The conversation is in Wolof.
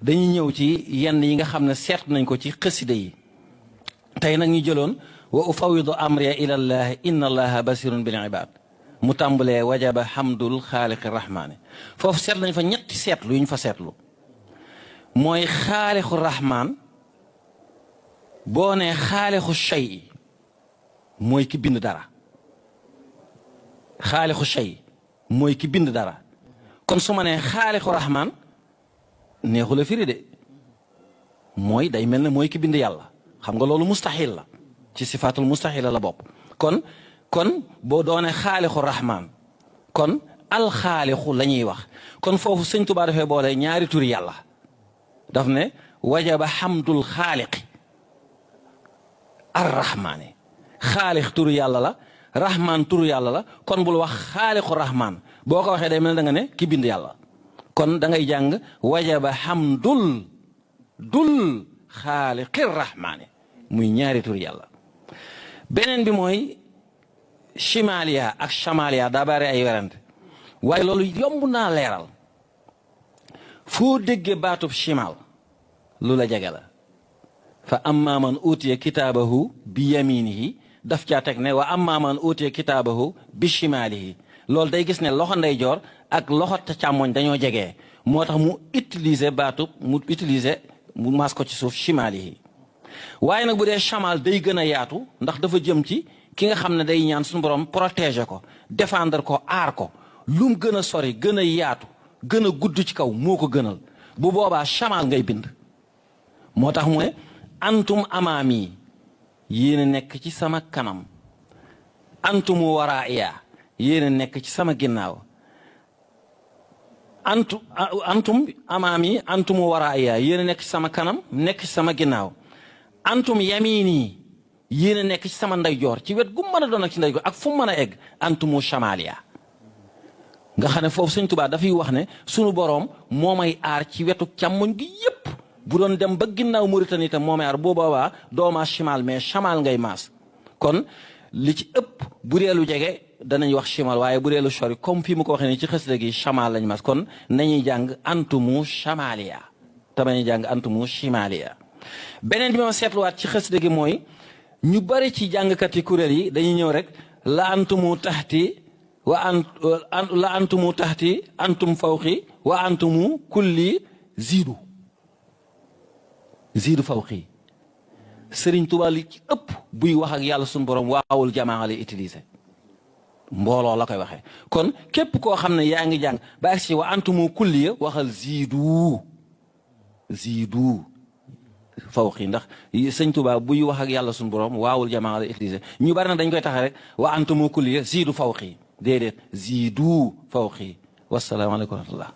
dañuy ñëw ci yenn yi nga xam ne seet nañ ko ci xasida yi tey nag ñu jëloon wa ufawidu amri ila llahi inna allaha basirun bil ibad mu tàmbalee wajaba hamdul xaaliqi rahmaani foofu seet nañ fa ñetti seetlu yu ñu fa seetlu mooy xaalixu rahmaan boo nee xaalixu shay mooy ki bind dara xaalixu shay mooy ki bind dara kon su ma nee xaalixu rahmaan neexu la firi de mooy day mel ne mooy ki bind yàlla xam nga loolu mustaxil la ci sifaatul mustaxila la bopp kon boo doone xaalixu rahmaan kon alxaalixu la ñuy wax kon foofu sëñ Tuubaa dafay boole ñaari turi yàlla daf ne wajaba xamdul xaaliqi arrahmaani xaalix turu yàlla la rahmaan turu yàlla la kon bul wax xaalixu rahmaan boo ko waxee day mel da nga ne ki bind yàlla kon da ngay jàng wajaba xamdul xaaliqi rahmaani muy ñaari turu yàlla beneen bi mooy chimaliya ak chamaliya daa bari ay werante waaye loolu yomb naa leeral foo déggee baatub chimal lu la jege la fa amma man utiya kitaabahu bi yaminihi daf caa teg ne wa amma man utiya kitaabahu bi chimalihi loolu day gis ne loxo ndeyjoor ak loxo càmmoñ dañoo jege moo tax mu utiliser baatub mu maas ko ci suuf chimalihi waaye nag bu dee chamal day gën a yaatu ndax dafa jëm ci ki nga xam ne day ñaan suñu borom protéger ko défendre ko aar ko lu mu gën a sori gën a yaatu gën a gudd ci kaw moo ko gënal bu boobaa chamal ngay bind moo tax mu ne antum amaami yéen a nekk ci sama kanam antumu waraaya yéen a nekk ci sama ginnaaw antum amaami antumu waraaya yéen a nekk ci sama kanam nekk ci sama ginnaaw antum yamini yéen a nekk ci sama ndeyjoor ci wet gu mën a doon ak ci ndeyjoor ak fu mu mën a egg antumu chamalia nga xam ne foofu sëñ Tuubaa dafay wax ne sunu boroom moo may aar ci wetu càmmoñ gi yépp bu doon dem ba ginnaaw Mauritanie itam moo may aar boo boobaa doo maas chimal mais chamal ngay maas kon li ci ëpp bu dee lu jege danañ wax chimal waaye bu dee lu sori comme fii mu ko waxee nii ci xasida gi chamal lañ maas kon nañuy jàng antumu chamalia te nañuy jàng antumu chimalia beneen bi ma seetluwaat ci xasida gi mooy ñu bari ci jàngkat yi kuréel yi dañuy ñëw rek la antumu taxti la antumu taxti antum fawqi wa antumu kulli ziidu fawqi Sëriñ Tuubaa li ci ëpp buy wax ak yàlla suñu borom waawul jamaa lay utiliser mbooloo la koy waxee kon képp koo xam ne yaa ngi jàng ba agsi wa antumu kulli waxal ziidu fawqi ndax sëñ Tuubaa buy wax ak yàlla suñu borom waawul jamaa lay utiliser ñu bari na dañ koy tax rek wa antumu kulli ziidu fawqi déedéet ziidu fawqi wasalaamaaleykum wa rahmatullah